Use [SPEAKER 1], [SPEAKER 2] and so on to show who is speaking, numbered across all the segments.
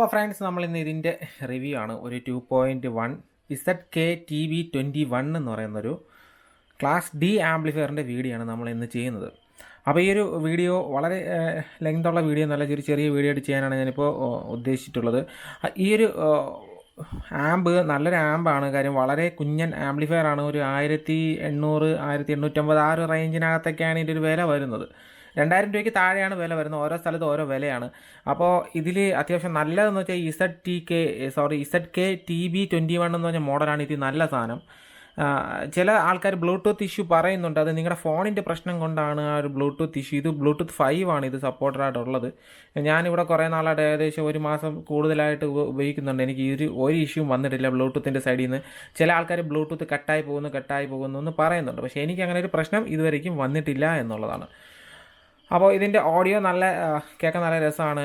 [SPEAKER 1] അപ്പോൾ ഫ്രണ്ട്സ് നമ്മൾ ഇന്ന് ഇതിൻ്റെ റിവ്യൂ ആണ്. ഒരു 2.1 ZK-TV21 എന്ന് പറയുന്നൊരു ക്ലാസ് ഡി ആംപ്ലിഫയറിൻ്റെ വീഡിയോ ആണ് നമ്മൾ ഇന്ന് ചെയ്യുന്നത്. അപ്പോൾ ഈ ഒരു വീഡിയോ വളരെ ലെങ്തുള്ള വീഡിയോ എന്നല്ല, ഒരു ചെറിയ വീഡിയോ ആയിട്ട് ചെയ്യാനാണ് ഞാനിപ്പോൾ ഉദ്ദേശിച്ചിട്ടുള്ളത്. ഈ ഒരു ആമ്പ് നല്ലൊരു ആമ്പാണ്. കാര്യം വളരെ കുഞ്ഞൻ ആംപ്ലിഫയർ ആണ്. ഒരു 1800 1850 ആ ഒരു റേഞ്ചിനകത്തൊക്കെയാണ് ഇതിൻ്റെ ഒരു വില വരുന്നത്. 2000 രൂപയ്ക്ക് താഴെയാണ് വില വരുന്നത്. ഓരോ സ്ഥലത്ത് ഓരോ വിലയാണ്. അപ്പോൾ ഇതിൽ അത്യാവശ്യം നല്ലതെന്ന് വെച്ചാൽ ZK-TB21 എന്ന് പറഞ്ഞ മോഡലാണ്. ഇത് നല്ല സാധനം. ചില ആൾക്കാർ ബ്ലൂടൂത്ത് ഇഷ്യൂ പറയുന്നുണ്ട്. അത് നിങ്ങളുടെ ഫോണിൻ്റെ പ്രശ്നം കൊണ്ടാണ് ആ ഒരു ബ്ലൂടൂത്ത് ഇഷ്യൂ. ഇത് ബ്ലൂടൂത്ത് 5 ആണ് ഇത് സപ്പോർട്ടറായിട്ടുള്ളത്. ഞാനിവിടെ കുറേ നാളായിട്ട് ഏകദേശം ഒരു മാസം കൂടുതലായിട്ട് ഉപയോഗിക്കുന്നുണ്ട്. എനിക്ക് ഒരു ഇഷ്യൂ വന്നിട്ടില്ല ബ്ലൂടൂത്തിൻ്റെ സൈഡിൽ നിന്ന്. ചില ആൾക്കാർ ബ്ലൂടൂത്ത് കട്ടായി പോകുന്നു എന്ന് പറയുന്നുണ്ട്. പക്ഷേ എനിക്ക് അങ്ങനെ ഒരു പ്രശ്നം ഇതുവരേക്കും വന്നിട്ടില്ല എന്നുള്ളതാണ്. അപ്പോൾ ഇതിൻ്റെ ഓഡിയോ കേൾക്കാൻ നല്ല രസമാണ്.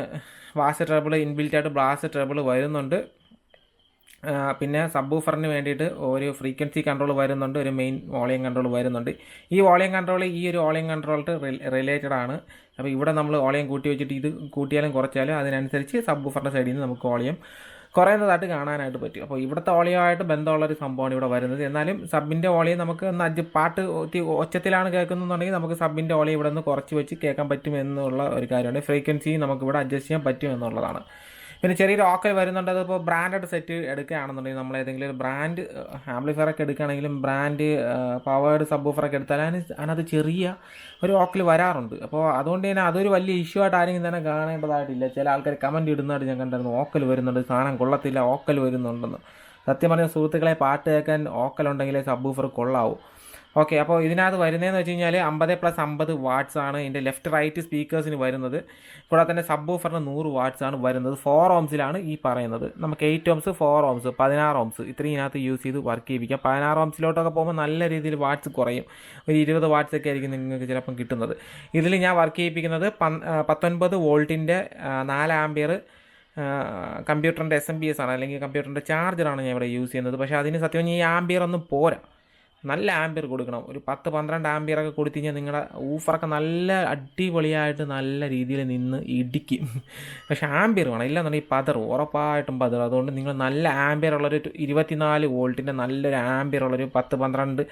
[SPEAKER 1] ബാസ് ട്രബിൾ ഇൻബിൽറ്റായിട്ട് ബാസ് ട്രബിൾ വരുന്നുണ്ട്. പിന്നെ സബ്വൂഫറിന് വേണ്ടിയിട്ട് ഒരു ഫ്രീക്വൻസി കൺട്രോൾ വരുന്നുണ്ട്, ഒരു മെയിൻ വോളിയം കൺട്രോൾ വരുന്നുണ്ട്. ഈ വോളിയം കൺട്രോൾ ഈ ഒരു വോളിയം കൺട്രോളിട്ട് റിലേറ്റഡ് ആണ്. അപ്പോൾ ഇവിടെ നമ്മൾ വോളിയം കൂട്ടി വെച്ചിട്ട് ഇത് കൂട്ടിയാലും കുറച്ചാലും അതിനനുസരിച്ച് സബ്വൂഫറിൻ്റെ സൈഡിൽ നിന്ന് നമുക്ക് വോളിയം കുറയുന്നതായിട്ട് കാണാനായിട്ട് പറ്റും. അപ്പോൾ ഇവിടുത്തെ വോളിയമായിട്ട് ബന്ധമുള്ളൊരു സംഭവമാണ് ഇവിടെ വരുന്നത്. എന്നാലും സബിൻ്റെ വോളിയം നമുക്ക് പാട്ട് ഒച്ചത്തിലാണ് കേൾക്കുന്നതെന്നുണ്ടെങ്കിൽ നമുക്ക് സബിൻ്റെ വോളിയം ഇവിടെ നിന്ന് കുറച്ച് വെച്ച് കേൾക്കാൻ പറ്റും എന്നുള്ള ഒരു കാര്യമാണ്. ഫ്രീക്വൻസി നമുക്കിവിടെ അഡ്ജസ്റ്റ് ചെയ്യാൻ പറ്റും എന്നുള്ളതാണ്. പിന്നെ ചെറിയൊരു ഓക്കൽ വരുന്നുണ്ട്. അതിപ്പോൾ ബ്രാൻഡഡ് സെറ്റ് എടുക്കുകയാണെന്നുണ്ടെങ്കിൽ നമ്മൾ ഏതെങ്കിലും ഒരു ബ്രാൻഡ് ആംപ്ലിഫയറൊക്കെ എടുക്കുകയാണെങ്കിലും ബ്രാൻഡ് പവേർഡ് സബ്വൂഫറൊക്കെ എടുത്താൽ അതിനകത്ത് ചെറിയ ഒരു ഓക്കൽ വരാറുണ്ട്. അപ്പോൾ അതുകൊണ്ട് തന്നെ അതൊരു വലിയ ഇഷ്യൂ ആയിട്ട് ആരെങ്കിലും തന്നെ കാണേണ്ടതായിട്ടില്ല. ചില ആൾക്കാർ കമൻറ്റ് ഇടുന്നതായിട്ട് ഞാൻ കണ്ടായിരുന്നു, ഓക്കൽ വരുന്നുണ്ട്, സാധനം കൊള്ളത്തില്ല, ഓക്കൽ വരുന്നുണ്ടെന്ന്. സത്യം പറഞ്ഞ സുഹൃത്തുക്കളെ, പാട്ട് കേൾക്കാൻ ഓക്കലുണ്ടെങ്കിലേ സബ്വൂഫർ കൊള്ളാവും. ഓക്കെ, അപ്പോൾ ഇതിനകത്ത് വരുന്നതെന്ന് വെച്ച് കഴിഞ്ഞാൽ 50+50 വാട്ട്സ് ആണ് ഇതിൻ്റെ ലെഫ്റ്റ് റൈറ്റ് സ്പീക്കേഴ്സിന് വരുന്നത്. കൂടാതെ തന്നെ സബ്വൂഫറിന് 100 വാട്ട്സ് ആണ് വരുന്നത്. 4 ഓംസിലാണ് ഈ പറയുന്നത്. നമുക്ക് 8 ഓംസ്, 4 ഓംസ്, 16 ഓംസ് ഇത്രയും ഇതിനകത്ത് യൂസ് ചെയ്ത് വർക്ക് ചെയ്യിപ്പിക്കാം. 16 ഓംസിലോട്ടൊക്കെ പോകുമ്പോൾ നല്ല രീതിയിൽ വാട്ട്സ് കുറയും. ഒരു 20 വാട്ട്സ് ഒക്കെ ആയിരിക്കും നിങ്ങൾക്ക് ചിലപ്പം കിട്ടുന്നത്. ഇതിൽ ഞാൻ വർക്ക് ചെയ്യിപ്പിക്കുന്നത് 19 വോൾട്ടിൻ്റെ 4 ആംപിയർ കമ്പ്യൂട്ടറിൻ്റെ SMPS ആണ്, അല്ലെങ്കിൽ കമ്പ്യൂട്ടറിൻ്റെ ചാർജറാണ് ഞാൻ ഇവിടെ യൂസ് ചെയ്യുന്നത്. പക്ഷേ അതിന് സത്യം പറഞ്ഞാൽ ഈ ആംപിയർ ഒന്നും പോരാ, നല്ല ആംപിയർ കൊടുക്കണം. ഒരു 10-12 ആംപിയറൊക്കെ കൊടുത്തു കഴിഞ്ഞാൽ നിങ്ങളുടെ ഊഫറൊക്കെ നല്ല അടിപൊളിയായിട്ട് നല്ല രീതിയിൽ നിന്ന് ഇടിക്കും. പക്ഷേ ആംപിയർ വേണം, ഇല്ലെന്നുണ്ടെങ്കിൽ പതറും, ഉറപ്പായിട്ടും പതറും. അതുകൊണ്ട് നിങ്ങൾ നല്ല ആംപിയർ ഉള്ളൊരു 24 വോൾട്ടിൻ്റെ നല്ലൊരു ആംപിയർ ഉള്ളൊരു 10-12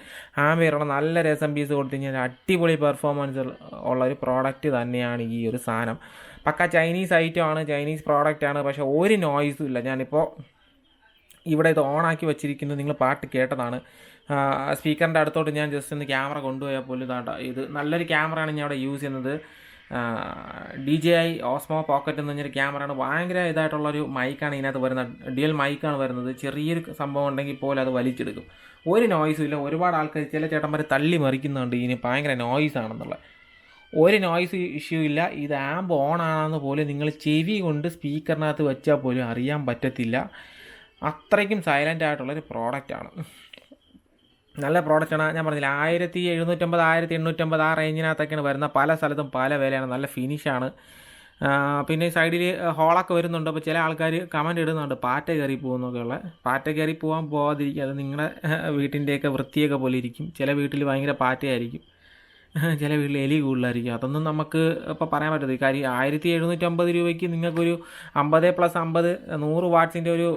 [SPEAKER 1] ആംപിയറുള്ള നല്ലൊരു SMPS കൊടുത്തു കഴിഞ്ഞാൽ അടിപൊളി പെർഫോമൻസ് ഉള്ളൊരു പ്രോഡക്റ്റ് തന്നെയാണ് ഈ ഒരു സാധനം. പക്ക ചൈനീസ് ഐറ്റമാണ്, ചൈനീസ് പ്രോഡക്റ്റാണ്. പക്ഷേ ഒരു നോയ്സും ഇല്ല. ഞാനിപ്പോൾ ഇവിടെ ഇത് ഓണാക്കി വെച്ചിരിക്കുന്നത് നിങ്ങൾ പാട്ട് കേട്ടതാണ്. സ്പീക്കറിൻ്റെ അടുത്തോട്ട് ഞാൻ ജസ്റ്റ് ഒന്ന് ക്യാമറ കൊണ്ടുപോയാൽ പോലും ഇതാണ്ട, ഇത് നല്ലൊരു ക്യാമറയാണ് ഞാൻ ഇവിടെ യൂസ് ചെയ്യുന്നത്. DJI ഓസ്മോ പോക്കറ്റ് എന്ന് പറഞ്ഞൊരു ക്യാമറയാണ്. ഭയങ്കര ഇതായിട്ടുള്ളൊരു മൈക്കാണ് ഇതിനകത്ത് വരുന്നത്. ഡ്യുവൽ മൈക്കാണ് വരുന്നത്. ചെറിയൊരു സംഭവം ഉണ്ടെങ്കിൽ പോലും അത് വലിച്ചെടുക്കും. ഒരു നോയ്സും ഇല്ല. ഒരുപാട് ആൾക്കാർ ചില ചേട്ടന്മാർ തള്ളി മറിക്കുന്നുണ്ട് ഇതിന് ഭയങ്കര നോയ്സ് ആണെന്നുള്ള. ഒരു നോയ്സ് ഇഷ്യൂ ഇല്ല. ഇത് ആംബ് ഓൺ ആണെന്ന് പോലും നിങ്ങൾ ചെവി കൊണ്ട് സ്പീക്കറിനകത്ത് വെച്ചാൽ പോലും അറിയാൻ പറ്റത്തില്ല. അത്രയ്ക്കും സൈലൻ്റ് ആയിട്ടുള്ളൊരു പ്രോഡക്റ്റാണ്. നല്ല പ്രോഡക്റ്റാണ്. ഞാൻ പറഞ്ഞില്ല 1750 1850 ആ റേഞ്ചിനകത്തൊക്കെയാണ് വരുന്നത്. പല സ്ഥലത്തും പല വിലയാണ്. നല്ല ഫിനിഷാണ്. പിന്നെ സൈഡിൽ ഹോളൊക്കെ വരുന്നുണ്ട്. അപ്പോൾ ചില ആൾക്കാർ കമൻറ്റ് ഇടുന്നുണ്ട് പാറ്റ കയറി പോകുന്നൊക്കെയുള്ള. പാറ്റ കയറി പോകാതിരിക്കും. അത് നിങ്ങളുടെ വീട്ടിൻ്റെയൊക്കെ വൃത്തിയൊക്കെ പോലെ ഇരിക്കും. ചില വീട്ടിൽ ഭയങ്കര പാറ്റയായിരിക്കും, ചില വീട്ടിൽ എലി കൂടുതലായിരിക്കും. അതൊന്നും നമുക്ക് ഇപ്പോൾ പറയാൻ പറ്റത്തില്ല. കാര്യം 1750 രൂപയ്ക്ക് നിങ്ങൾക്കൊരു 50+50 100 വാട്ട്സിൻ്റെ ഒരു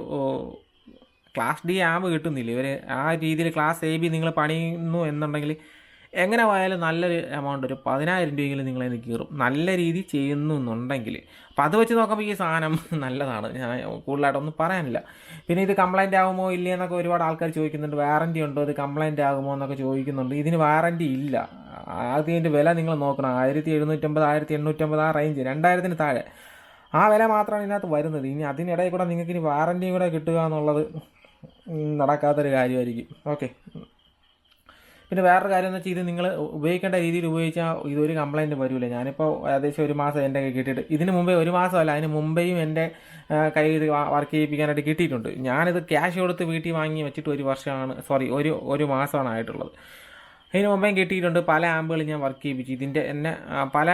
[SPEAKER 1] ക്ലാസ് ഡി ആമ്പ് കിട്ടുന്നില്ല. ഇവർ ആ രീതിയിൽ ക്ലാസ് AB നിങ്ങൾ പണിയുന്നു എന്നുണ്ടെങ്കിൽ എങ്ങനെ പോയാലും നല്ലൊരു എമൗണ്ട്, ഒരു 10,000 രൂപയെങ്കിലും നിങ്ങളതിന് കയറും, നല്ല രീതി ചെയ്യുന്നു എന്നുണ്ടെങ്കിൽ. അപ്പോൾ അത് വെച്ച് നോക്കുമ്പോൾ ഈ സാധനം നല്ലതാണ്. ഞാൻ കൂടുതലായിട്ടൊന്നും പറയാനില്ല. പിന്നെ ഇത് കംപ്ലൈൻറ്റ് ആകുമോ ഇല്ലേ എന്നൊക്കെ ഒരുപാട് ആൾക്കാർ ചോദിക്കുന്നുണ്ട്. വാറൻറ്റി ഉണ്ടോ, ഇത് കംപ്ലൈൻറ്റ് ആകുമോ എന്നൊക്കെ ചോദിക്കുന്നുണ്ട്. ഇതിന് വാറൻറ്റി ഇല്ല. ആദ്യം ഇതിൻ്റെ വില നിങ്ങൾ നോക്കണം. 1750 1850 ആ റേഞ്ച്, 2000-ന് താഴെ ആ വില മാത്രമാണ് ഇതിനകത്ത് വരുന്നത്. ഇനി അതിനിടയിൽ കൂടെ നിങ്ങൾക്ക് ഇനി വാറൻറ്റിയും കൂടെ കിട്ടുക എന്നുള്ളത് നടക്കാത്തൊരു കാര്യമായിരിക്കും. ഓക്കെ, പിന്നെ വേറൊരു കാര്യം എന്ന് വെച്ചാൽ ഇത് നിങ്ങൾ ഉപയോഗിക്കേണ്ട രീതിയിൽ ഉപയോഗിച്ചാൽ ഇതൊരു കംപ്ലൈൻറ്റ് വരില്ല. ഞാനിപ്പോൾ ഏകദേശം ഒരു മാസം എൻ്റെ കൈ കിട്ടിയിട്ട്, ഇതിന് മുമ്പേ ഒരു മാസമല്ല അതിന് മുമ്പേയും എൻ്റെ കയ്യിൽ ഇത് വർക്ക് ചെയ്യിപ്പിക്കാനായിട്ട് കിട്ടിയിട്ടുണ്ട്. ഞാനിത് ക്യാഷ് കൊടുത്ത് വീട്ടിൽ വാങ്ങി വെച്ചിട്ട് ഒരു മാസമാണ് ആയിട്ടുള്ളത്. ഇതിന് മുമ്പേ കിട്ടിയിട്ടുണ്ട്, പല ആമ്പുകൾ ഞാൻ വർക്ക് ചെയ്യിപ്പിച്ചു. ഇതിൻ്റെ എന്നെ പല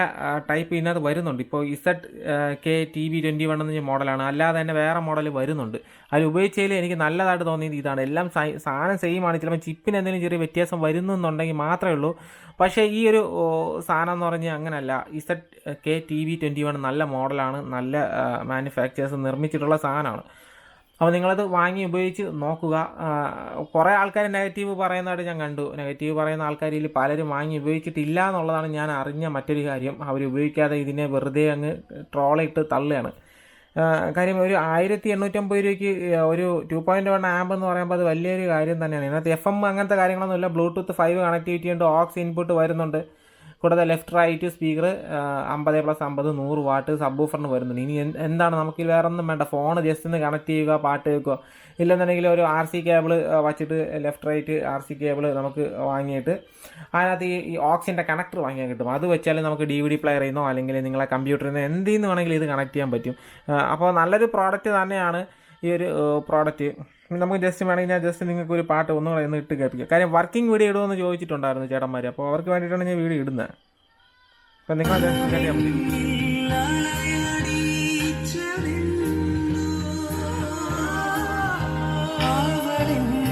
[SPEAKER 1] ടൈപ്പ് ഇതിനകത്ത് വരുന്നുണ്ട്. ഇപ്പോൾ ZK-TB21 എന്ന മോഡലാണ്, അല്ലാതെ തന്നെ വേറെ മോഡൽ വരുന്നുണ്ട്. അതിൽ ഉപയോഗിച്ചതിൽ എനിക്ക് നല്ലതായിട്ട് തോന്നിയത് ഇതാണ്. എല്ലാം സാധനം സെയിം ആണ്, ചിലപ്പോൾ ചിപ്പിന് എന്തെങ്കിലും ചെറിയ വ്യത്യാസം വരുന്നുണ്ടെങ്കിൽ മാത്രമേ ഉള്ളൂ. പക്ഷേ ഈ ഒരു സാധനം എന്ന് പറഞ്ഞാൽ അങ്ങനെയല്ല. ZK-TB21 നല്ല മോഡലാണ്, നല്ല മാനുഫാക്ചേഴ്സ് നിർമ്മിച്ചിട്ടുള്ള സാധനമാണ്. അപ്പോൾ നിങ്ങളത് വാങ്ങി ഉപയോഗിച്ച് നോക്കുക. കുറേ ആൾക്കാർ നെഗറ്റീവ് പറയുന്നതായിട്ട് ഞാൻ കണ്ടു. നെഗറ്റീവ് പറയുന്ന ആൾക്കാരിൽ പലരും വാങ്ങി ഉപയോഗിച്ചിട്ടില്ല എന്നുള്ളതാണ് ഞാൻ അറിഞ്ഞ മറ്റൊരു കാര്യം. അവർ ഉപയോഗിക്കാതെ ഇതിനെ വെറുതെ അങ്ങ് ട്രോളിട്ട് തള്ളുകയാണ്. കാര്യം ഒരു 1850 രൂപയ്ക്ക് ഒരു 2.1 ആമ്പ് എന്ന് പറയുമ്പോൾ അത് വലിയൊരു കാര്യം തന്നെയാണ്. ഇതിനകത്ത് FM അങ്ങനത്തെ കാര്യങ്ങളൊന്നുമില്ല. ബ്ലൂടൂത്ത് 5 കണക്ടിവിറ്റി ഉണ്ട്, ഓക്സ് ഇൻപുട്ട് വരുന്നുണ്ട്. കൂടാതെ ലെഫ്റ്റ് റൈറ്റ് സ്പീക്കർ 50+50 100 വാട്ട് സബ് വൂഫറിന് വരുന്നുണ്ട്. ഇനി എന്താണ് നമുക്ക് വേറെ ഒന്നും വേണ്ട. ഫോൺ ജസ്റ്റ് ഒന്ന് കണക്ട് ചെയ്യുക, പാട്ട് കേൾക്കുക. ഇല്ലെന്നുണ്ടെങ്കിൽ ഒരു RC കേബിൾ വച്ചിട്ട് ലെഫ്റ്റ് റൈറ്റ് RC കേബിൾ നമുക്ക് വാങ്ങിയിട്ട് അതിനകത്ത് ഈ ഓക്സിൻ്റെ കണക്ടർ വാങ്ങിയാൽ കിട്ടും. അത് വെച്ചാൽ നമുക്ക് DVD പ്ലെയറിൽ നിന്നോ അല്ലെങ്കിൽ നിങ്ങളെ കമ്പ്യൂട്ടറിൽ നിന്ന് എന്തിൽ നിന്ന് വേണമെങ്കിലും ഇത് കണക്ട് ചെയ്യാൻ പറ്റും. അപ്പോൾ നല്ലൊരു പ്രോഡക്റ്റ് തന്നെയാണ് ഈ ഒരു പ്രോഡക്റ്റ്. നമുക്ക് ജസ്റ്റ് വേണമെങ്കിൽ ഞാൻ ജസ്റ്റ് നിങ്ങൾക്ക് ഒരു പാട്ട് ഒന്നുകൂടെ ഒന്ന് ഇട്ട് കേൾപ്പിക്കുക. കാര്യം വർക്കിംഗ് വീഡിയോ ഇടുമെന്ന് ചോദിച്ചിട്ടുണ്ടായിരുന്നു ചേട്ടന്മാർ. അപ്പോൾ അവർക്ക് വേണ്ടിയിട്ടാണ് ഞാൻ വീഡിയോ ഇടുന്നത്. അപ്പോൾ നിങ്ങൾ ജസ്റ്റ് കേട്ടാൽ മതി.